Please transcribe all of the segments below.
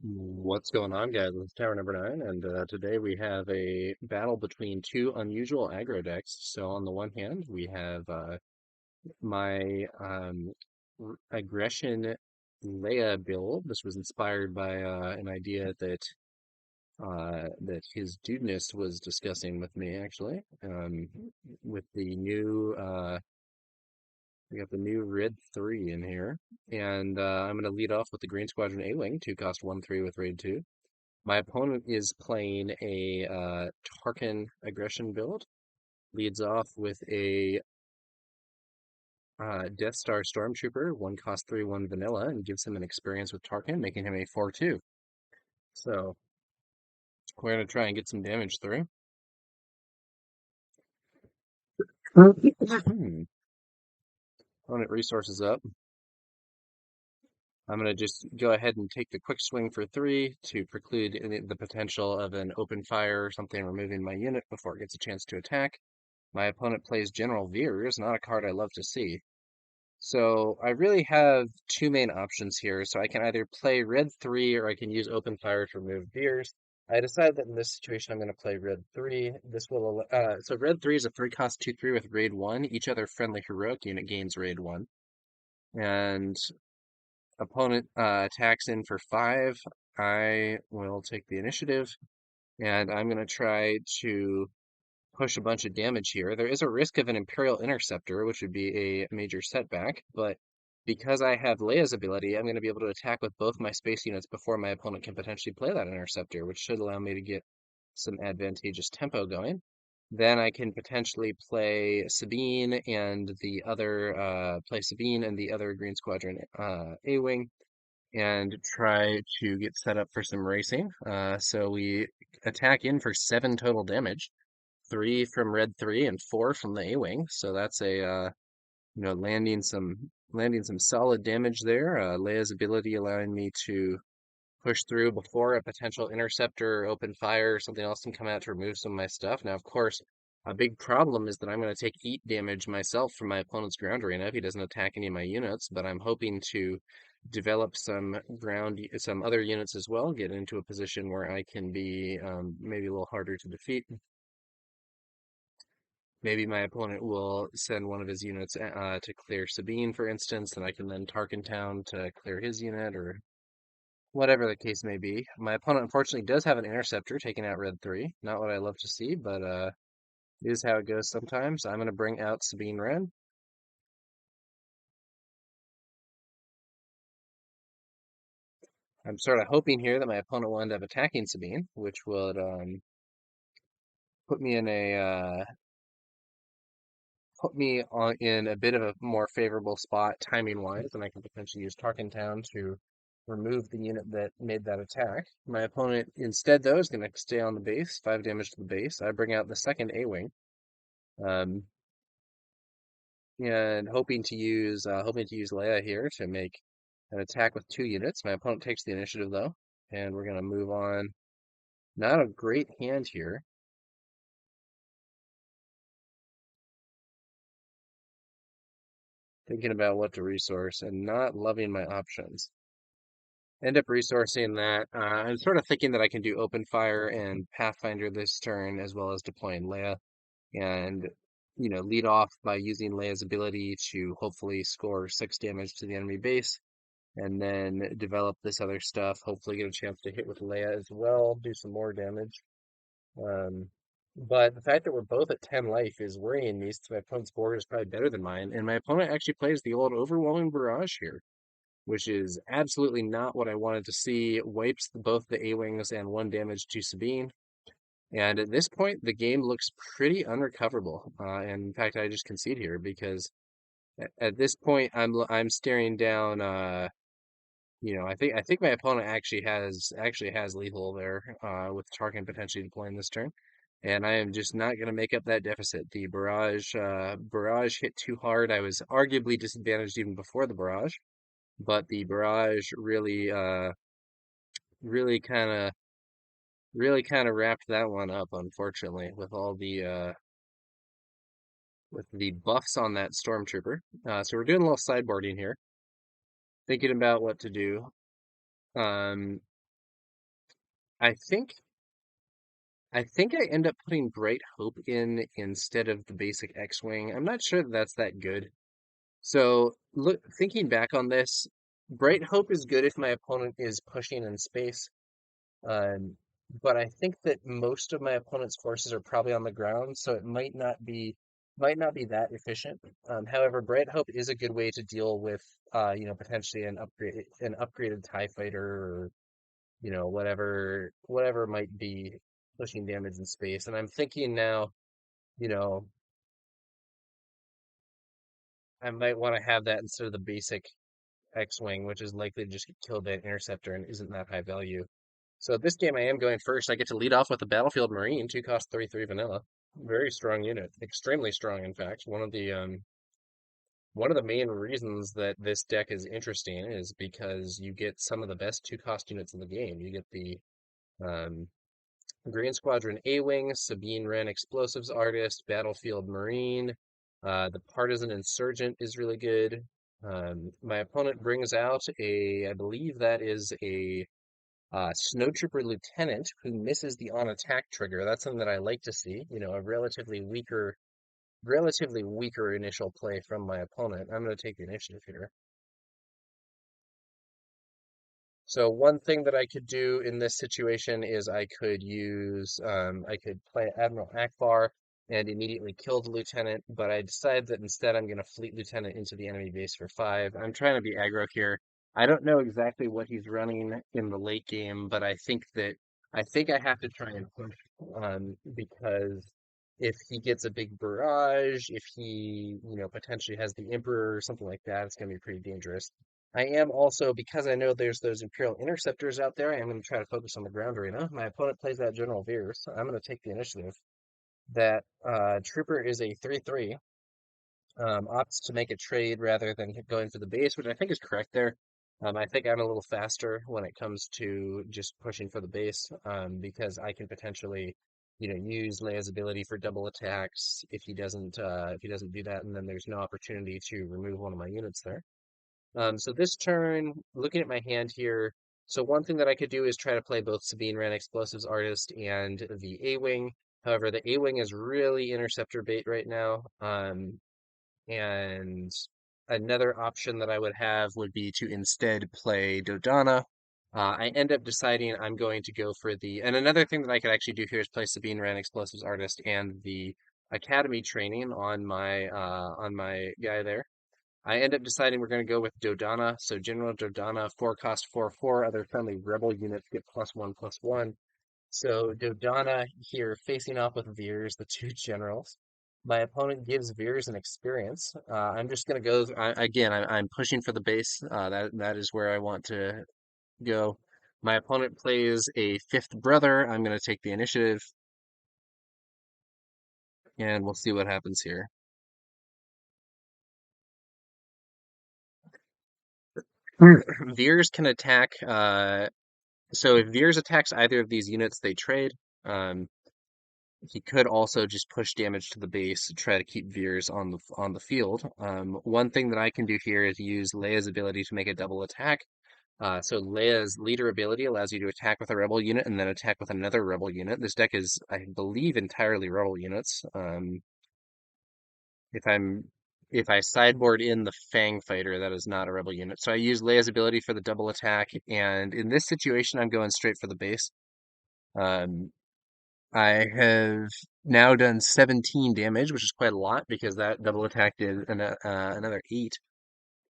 What's going on, guys? It's Tower number 9, and today we have a battle between two unusual aggro decks. So on the one hand, we have my Aggression Leia build. This was inspired by an idea that his dudeness was discussing with me, actually, with the new we got the new Red 3 in here, and I'm going to lead off with the Green Squadron A-Wing, 2-cost 1/3 with Raid 2. My opponent is playing a Tarkin aggression build. Leads off with a Death Star Stormtrooper, 1-cost 3, 1 vanilla, and gives him an experience with Tarkin, making him a 4/2. So we're going to try and get some damage through. Opponent resources up. I'm going to just go ahead and take the quick swing for 3 to preclude the potential of an open fire or something removing my unit before it gets a chance to attack. My opponent plays General Veers, not a card I love to see. So I really have two main options here. So I can either play red 3 or I can use open fire to remove Veers. I decided that in this situation I'm going to play red 3. This will so red 3 is a 3-cost 2/3 with raid 1. Each other friendly heroic unit gains raid 1. And opponent attacks in for 5. I will take the initiative, and I'm going to try to push a bunch of damage here. There is a risk of an Imperial Interceptor, which would be a major setback, but because I have Leia's ability, I'm going to be able to attack with both my space units before my opponent can potentially play that Interceptor, which should allow me to get some advantageous tempo going. Then I can potentially play Sabine and the other Green Squadron A-Wing and try to get set up for some racing. So we attack in for 7 total damage. 3 from red 3 and 4 from the A-wing. So that's a landing some solid damage there. Leia's ability allowing me to push through before a potential interceptor, open fire, or something else can come out to remove some of my stuff. Now, of course, a big problem is that I'm going to take heat damage myself from my opponent's ground arena if he doesn't attack any of my units, but I'm hoping to develop some other units as well, get into a position where I can be maybe a little harder to defeat. Maybe my opponent will send one of his units to clear Sabine, for instance, and I can then Tarkin Town to clear his unit, or whatever the case may be. My opponent, unfortunately, does have an interceptor taking out red 3. Not what I love to see, but it is how it goes sometimes. I'm going to bring out Sabine Wren. I'm sort of hoping here that my opponent will end up attacking Sabine, which would put me in a bit of a more favorable spot timing wise, and I can potentially use Tarkin Town to remove the unit that made that attack. My opponent instead though is going to stay on the base, 5 damage to the base. I bring out the second A-wing, um, and hoping to use Leia here to make an attack with 2 units. My opponent takes the initiative though, and we're going to move on. Not a great hand here. Thinking about what to resource and not loving my options. End up resourcing that. I'm sort of thinking that I can do open fire and Pathfinder this turn, as well as deploying Leia, and lead off by using Leia's ability to hopefully score 6 damage to the enemy base, and then develop this other stuff. Hopefully, get a chance to hit with Leia as well, do some more damage. Um, but the fact that we're both at 10 life is worrying me, since my opponent's board is probably better than mine, and my opponent actually plays the old Overwhelming Barrage here, which is absolutely not what I wanted to see. Wipes both the A-Wings and 1 damage to Sabine. And at this point, the game looks pretty unrecoverable. And in fact, I just concede here because at this point, I'm staring down. I think my opponent actually has lethal there with Tarkin potentially deploying this turn, and I am just not going to make up that deficit. The barrage hit too hard. I was arguably disadvantaged even before the barrage, but the barrage really kind of wrapped that one up, unfortunately, with all the buffs on that stormtrooper. So we're doing a little sideboarding here, thinking about what to do. Um, I think I think I end up putting Bright Hope in instead of the basic X-Wing. I'm not sure that that's that good. So, thinking back on this, Bright Hope is good if my opponent is pushing in space. Um, but I think that most of my opponent's forces are probably on the ground, so it might not be that efficient. However, Bright Hope is a good way to deal with potentially an upgraded TIE fighter or whatever might be pushing damage in space. And I'm thinking now, you know, I might want to have that instead of the basic X-Wing, which is likely to just get killed by an interceptor and isn't that high value. So this game I am going first. I get to lead off with the Battlefield Marine, 2 cost 33 vanilla. Very strong unit, extremely strong in fact. One of the main reasons that this deck is interesting is because you get some of the best 2 cost units in the game. You get the um, Green Squadron A-Wing, Sabine Wren Explosives Artist, Battlefield Marine. The Partisan Insurgent is really good. My opponent brings out I believe that is a Snowtrooper Lieutenant who misses the on attack trigger. That's something that I like to see. A relatively weaker initial play from my opponent. I'm going to take the initiative here. So one thing that I could do in this situation is I could play Admiral Akbar and immediately kill the lieutenant, but I decided that instead I'm going to fleet lieutenant into the enemy base for 5. I'm trying to be aggro here. I don't know exactly what he's running in the late game, but I think I have to try and push because if he gets a big barrage, if he, potentially has the Emperor or something like that, it's going to be pretty dangerous. I am also, because I know there's those Imperial Interceptors out there, I am going to try to focus on the ground arena. My opponent plays that General Veers, so I'm going to take the initiative. That Trooper is a 3/3, opts to make a trade rather than going for the base, which I think is correct there. I think I'm a little faster when it comes to just pushing for the base, because I can potentially, use Leia's ability for double attacks if he doesn't do that, and then there's no opportunity to remove one of my units there. So this turn, looking at my hand here, so one thing that I could do is try to play both Sabine Wren Explosives Artist and the A-Wing. However, the A-Wing is really interceptor bait right now. And another option that I would have would be to instead play Dodonna. I end up deciding I'm going to go for and another thing that I could actually do here is play Sabine Wren Explosives Artist and the Academy training on my guy there. I end up deciding we're going to go with Dodonna. So General Dodonna, 4 cost 4/4. Other friendly rebel units get +1/+1. So Dodonna here facing off with Veers, the two generals. My opponent gives Veers an experience. I'm just going to go again. I'm pushing for the base. That is where I want to go. My opponent plays a fifth brother. I'm going to take the initiative, and we'll see what happens here. Veers can attack. So if Veers attacks either of these units, they trade. Um, he could also just push damage to the base to try to keep Veers on the field. One thing that I can do here is use Leia's ability to make a double attack. So Leia's leader ability allows you to attack with a rebel unit and then attack with another rebel unit. This deck is, I believe, entirely rebel units. If I'm if I sideboard in the Fang Fighter, that is not a rebel unit. So I use Leia's ability for the double attack, and in this situation, I'm going straight for the base. Um, I have now done 17 damage, which is quite a lot because that double attack did another 8.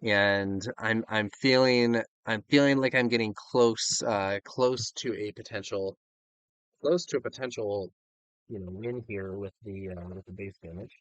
And I'm feeling like I'm getting close to a potential win here with the base damage.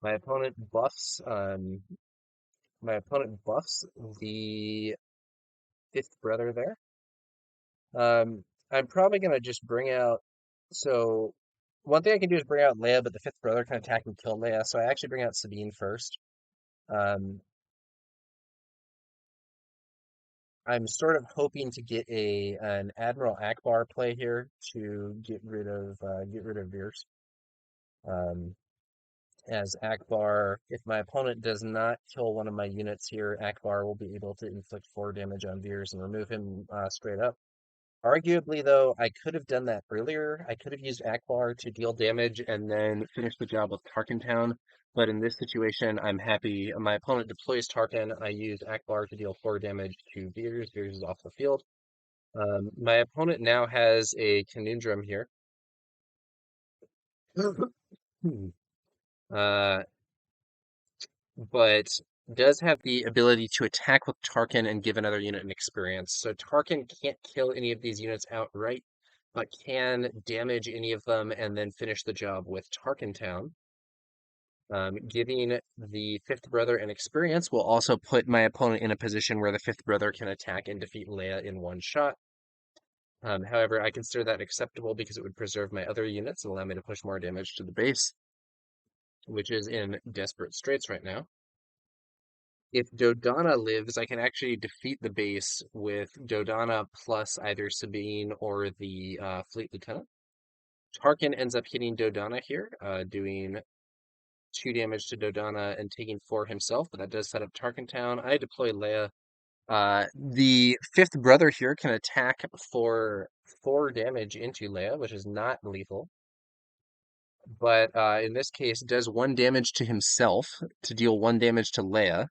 My opponent buffs my opponent buffs the fifth brother there. I'm probably gonna just bring out. So one thing I can do is bring out Leia, but the fifth brother can attack and kill Leia. So I actually bring out Sabine first. Um, I'm sort of hoping to get an Admiral Akbar play here to get rid of Veers. Um, as Akbar, if my opponent does not kill one of my units here, Akbar will be able to inflict 4 damage on Veers and remove him straight up. Arguably, though, I could have done that earlier. I could have used Akbar to deal damage and then finish the job with Tarkin Town. But in this situation, I'm happy. My opponent deploys Tarkin. I use Akbar to deal 4 damage to Veers. Veers is off the field. My opponent now has a conundrum here. Hmm. Uh, but does have the ability to attack with Tarkin and give another unit an experience. So Tarkin can't kill any of these units outright, but can damage any of them and then finish the job with Tarkin Town. Giving the fifth brother an experience will also put my opponent in a position where the fifth brother can attack and defeat Leia in one shot. However, I consider that acceptable because it would preserve my other units and allow me to push more damage to the base, which is in desperate straits right now. If Dodonna lives, I can actually defeat the base with Dodonna plus either Sabine or the Fleet Lieutenant. Tarkin ends up hitting Dodonna here, doing 2 damage to Dodonna and taking 4 himself, but that does set up Tarkin Town. I deploy Leia. The fifth brother here can attack for 4 damage into Leia, which is not lethal, but in this case does 1 damage to himself to deal 1 damage to Leia.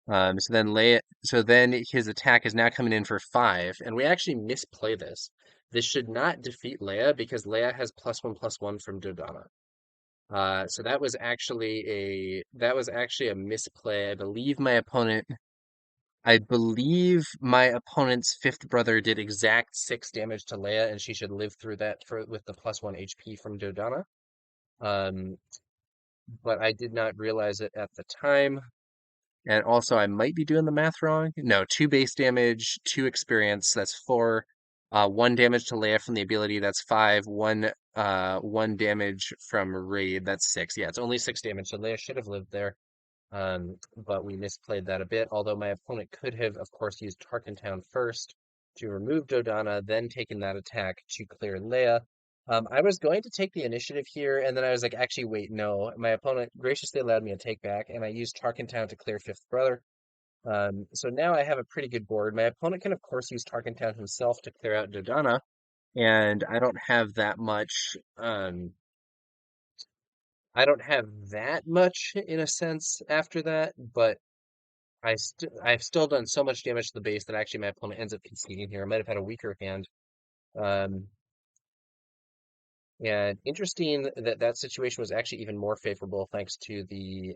So then his attack is now coming in for 5, and we actually misplay this. This should not defeat Leia because Leia has +1/+1 from Dodonna. So that was actually a misplay. I believe my opponent's fifth brother did exact 6 damage to Leia, and she should live through that with the +1 HP from Dodonna. Um, but I did not realize it at the time. And also, I might be doing the math wrong. No, 2 base damage, 2 experience. That's 4. 1 damage to Leia from the ability. That's 5. 1 damage from raid. That's 6. Yeah, it's only 6 damage. So Leia should have lived there. But we misplayed that a bit. Although my opponent could have, of course, used Tarkin Town first to remove Dodonna, then taken that attack to clear Leia. I was going to take the initiative here, and then I was like, actually, wait, no. My opponent graciously allowed me to take back, and I used Tarkin Town to clear Fifth Brother. So now I have a pretty good board. My opponent can, of course, use Tarkin Town himself to clear out Dodonna, and I don't have that much in a sense after that, but I've still done so much damage to the base that actually my opponent ends up conceding here. I might have had a weaker hand. Um, and interesting that that situation was actually even more favorable thanks to the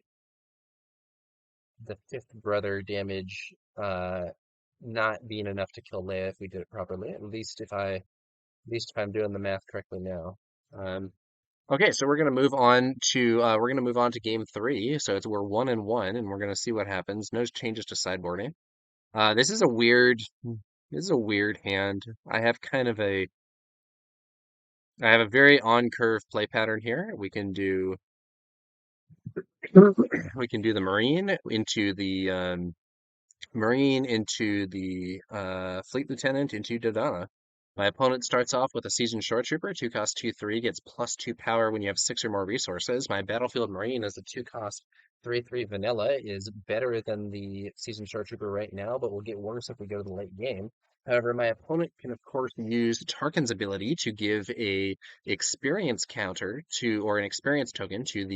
fifth brother damage not being enough to kill Leia if we did it properly. At least if I'm doing the math correctly now. Um, okay, so we're gonna move on to game 3. So we're 1-1, and we're gonna see what happens. No changes to sideboarding. This is a weird hand. I have a very on curve play pattern here. We can do the Marine into the Fleet Lieutenant into Dodonna. My opponent starts off with a Seasoned Shore Trooper, 2 cost 2/3, gets +2 power when you have 6 or more resources. My Battlefield Marine is a 2 cost 3/3 vanilla, is better than the Seasoned Shore Trooper right now, but will get worse if we go to the late game. However, my opponent can of course use Tarkin's ability to give a experience counter or an experience token to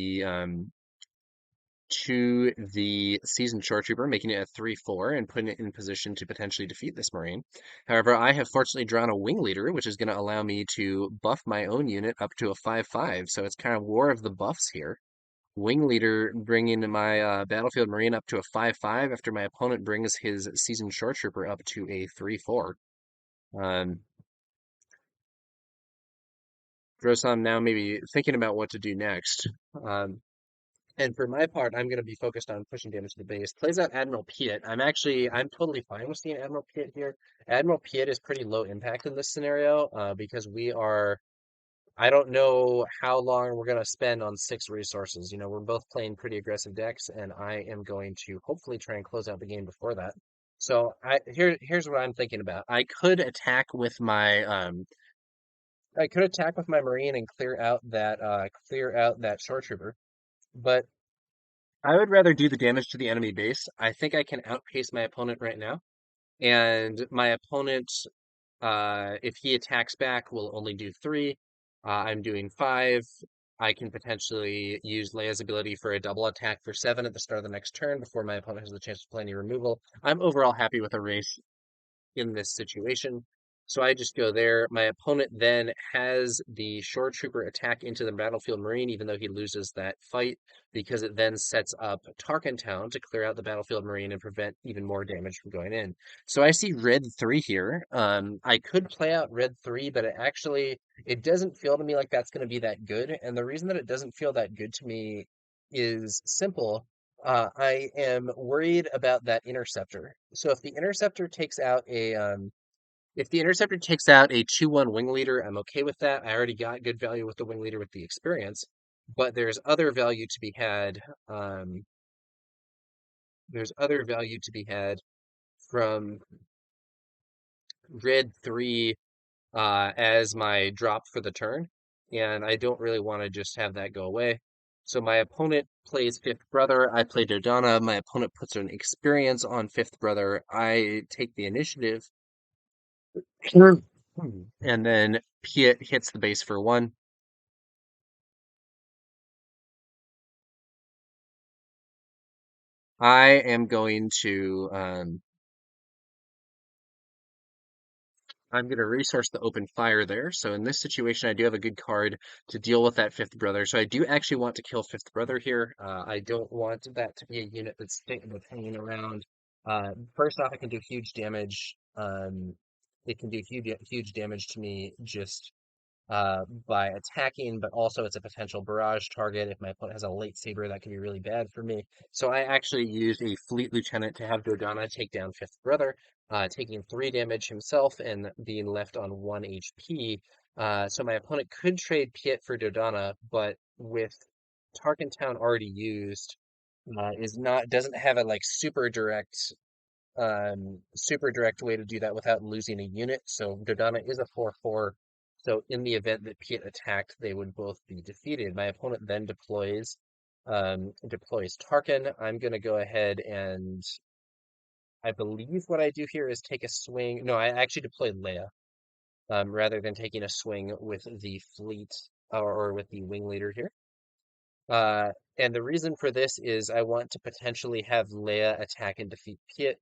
the Seasoned Shore Trooper, making it a 3/4 and putting it in position to potentially defeat this Marine. However, I have fortunately drawn a Wing Leader, which is going to allow me to buff my own unit up to a 5/5. So it's kind of war of the buffs here. Wing Leader bringing my Battlefield Marine up to a 5/5 after my opponent brings his Seasoned Shore Trooper up to a 3/4. Um, Drosan now maybe thinking about what to do next. And for my part, I'm going to be focused on pushing damage to the base. Plays out Admiral Piet. I'm totally fine with seeing Admiral Piet here. Admiral Piet is pretty low impact in this scenario because I don't know how long we're going to spend on 6 resources. You know, we're both playing pretty aggressive decks, and I am going to hopefully try and close out the game before that. So here's what I'm thinking about. I could attack with my Marine and clear out that Shore Trooper, but I would rather do the damage to the enemy base. I think I can outpace my opponent right now. And my opponent If he attacks back, we'll only do 3. I'm doing 5. I can potentially use Leia's ability for a double attack for 7 at the start of the next turn before my opponent has the chance to play any removal. I'm overall happy with a race in this situation. So I just go there. My opponent then has the Shore Trooper attack into the Battlefield Marine, even though he loses that fight, because it then sets up Tarkin Town to clear out the Battlefield Marine and prevent even more damage from going in. So I see red 3 here. I could play out red 3, but it doesn't feel to me like that's going to be that good. And the reason that it doesn't feel that good to me is simple. I am worried about that interceptor. So if the interceptor takes out a 2/1 wing leader, I'm okay with that. I already got good value with the wing leader with the experience, but Um, there's other value to be had from red 3 as my drop for the turn, and I don't really want to just have that go away. So my opponent plays Fifth Brother. I play Dodonna. My opponent puts an experience on Fifth Brother. I take the initiative. Sure. And then Piet hits the base for 1. I am going to I'm going to resource the open fire there. So in this situation, I do have a good card to deal with that Fifth Brother. So I do actually want to kill Fifth Brother here. I don't want that to be a unit that's hanging around. First off, it can do huge damage. It can do huge damage to me just by attacking, but also it's a potential barrage target. If my opponent has a lightsaber, that could be really bad for me. So I actually used a Fleet Lieutenant to have Dodonna take down Fifth Brother, taking 3 damage himself and being left on 1 HP. So my opponent could trade Piet for Dodonna, but with Tarkin Town already used, is not doesn't have a like super direct way to do that without losing a unit. So Dodonna is a 4/4. So in the event that Piet attacked, they would both be defeated. My opponent then deploys Tarkin. I'm gonna go ahead and I believe what I do here is take a swing. No, I actually deploy Leia, rather than taking a swing with the fleet or with the wing leader here. And the reason for this is I want to potentially have Leia attack and defeat Piet.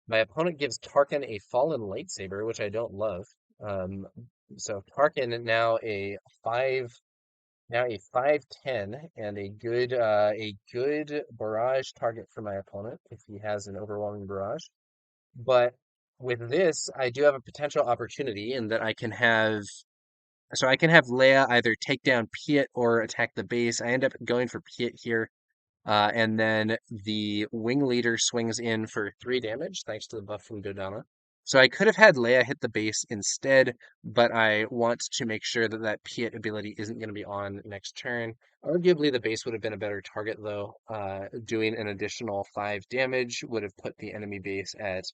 My opponent gives Tarkin a fallen lightsaber, which I don't love. Um, so Tarkin now a 5/10 and a good barrage target for my opponent if he has an overwhelming barrage. But with this, I do have a potential opportunity in that I can have Leia either take down Piet or attack the base. I end up going for Piet here. And then the wing leader swings in for 3 damage, thanks to the buff from Dodonna. So I could have had Leia hit the base instead, but I want to make sure that that Piet ability isn't going to be on next turn. Arguably, the base would have been a better target, though. Doing an additional 5 damage would have put the enemy base at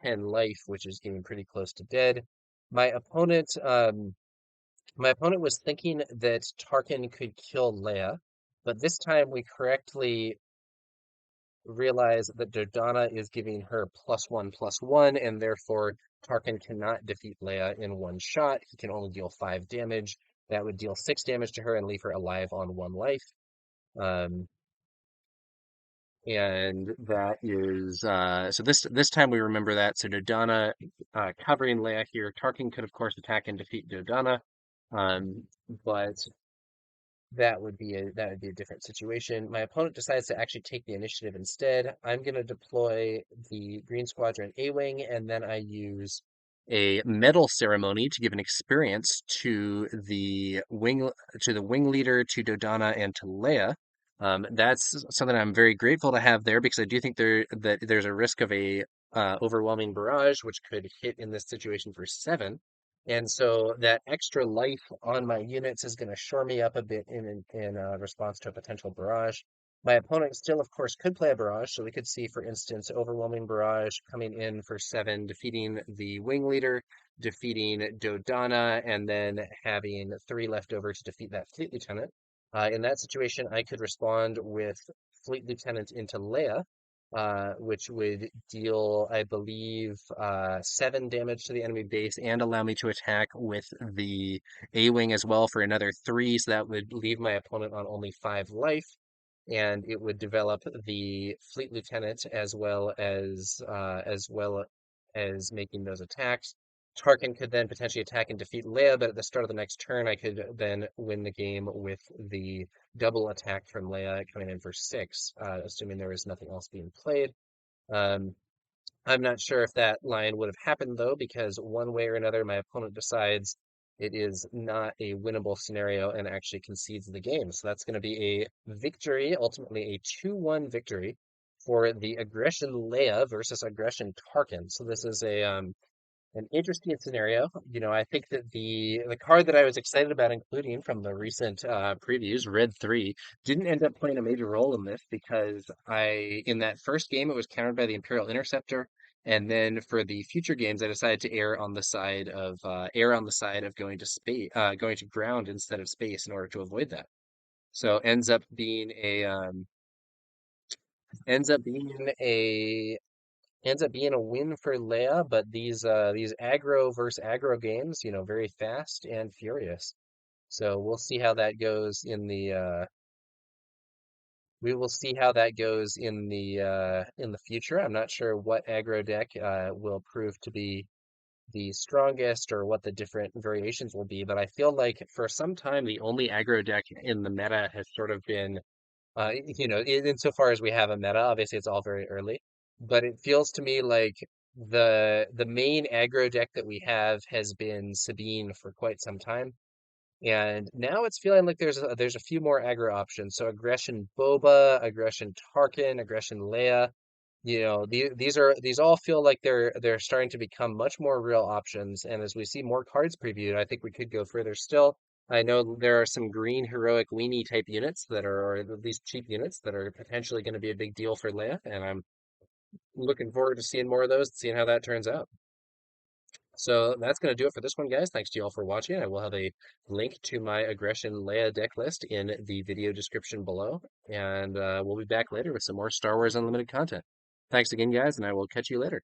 10 life, which is getting pretty close to dead. My opponent, um, my opponent was thinking that Tarkin could kill Leia, but this time we correctly realize that Dodonna is giving her +1/+1, and therefore Tarkin cannot defeat Leia in one shot. He can only deal 5 damage. That would deal 6 damage to her and leave her alive on 1 life. Um, and that is so this time we remember that. So Dodonna covering Leia here. Tarkin could of course attack and defeat Dodonna. Um, but that would be a different situation. My opponent decides to actually take the initiative instead. I'm going to deploy the Green Squadron A-Wing, and then I use a medal ceremony to give an experience to the wing leader, to Dodonna, and to Leia. That's something I'm very grateful to have there because I do think there's a risk of a overwhelming barrage, which could hit in this situation for 7. And so that extra life on my units is going to shore me up a bit in response to a potential barrage. My opponent still, of course, could play a barrage. So we could see, for instance, overwhelming barrage coming in for 7, defeating the wing leader, defeating Dodonna, and then having 3 left over to defeat that fleet lieutenant. In that situation, I could respond with fleet lieutenant into Leia. which would deal, I believe, 7 damage to the enemy base and allow me to attack with the A-wing as well for another 3. So that would leave my opponent on only 5 life, and it would develop the fleet lieutenant as making those attacks. Tarkin could then potentially attack and defeat Leia, but at the start of the next turn, I could then win the game with the double attack from Leia coming in for 6, assuming there was nothing else being played. Um, I'm not sure if that line would have happened though, because one way or another, my opponent decides it is not a winnable scenario and actually concedes the game. So that's going to be a victory, ultimately a 2-1 victory for the Aggression Leia versus Aggression Tarkin. So this is an interesting scenario. I think that the card that I was excited about including from the recent previews, Red 3, didn't end up playing a major role in this because in that first game, it was countered by the Imperial Interceptor, and then for the future games, I decided to err on the side of going to space, going to ground instead of space in order to avoid that. So ends up being a ends up being a win for Leia, but these aggro versus aggro games, very fast and furious. So we'll see how that goes we will see how that goes in the future. I'm not sure what aggro deck will prove to be the strongest or what the different variations will be, but I feel like for some time the only aggro deck in the meta has sort of been insofar as we have a meta, obviously it's all very early, but it feels to me like the main aggro deck that we have has been Sabine for quite some time, and now it's feeling like there's a few more aggro options. So Aggression Boba, Aggression Tarkin, Aggression Leia. These all feel like they're starting to become much more real options. And as we see more cards previewed, I think we could go further still. I know there are some green heroic weenie type units or at least cheap units that are potentially going to be a big deal for Leia, and I'm looking forward to seeing more of those, seeing how that turns out. So that's going to do it for this one, guys. Thanks to you all for watching. I will have a link to my Aggression Leia deck list in the video description below, and we'll be back later with some more Star Wars Unlimited content. Thanks again, guys, and I will catch you later.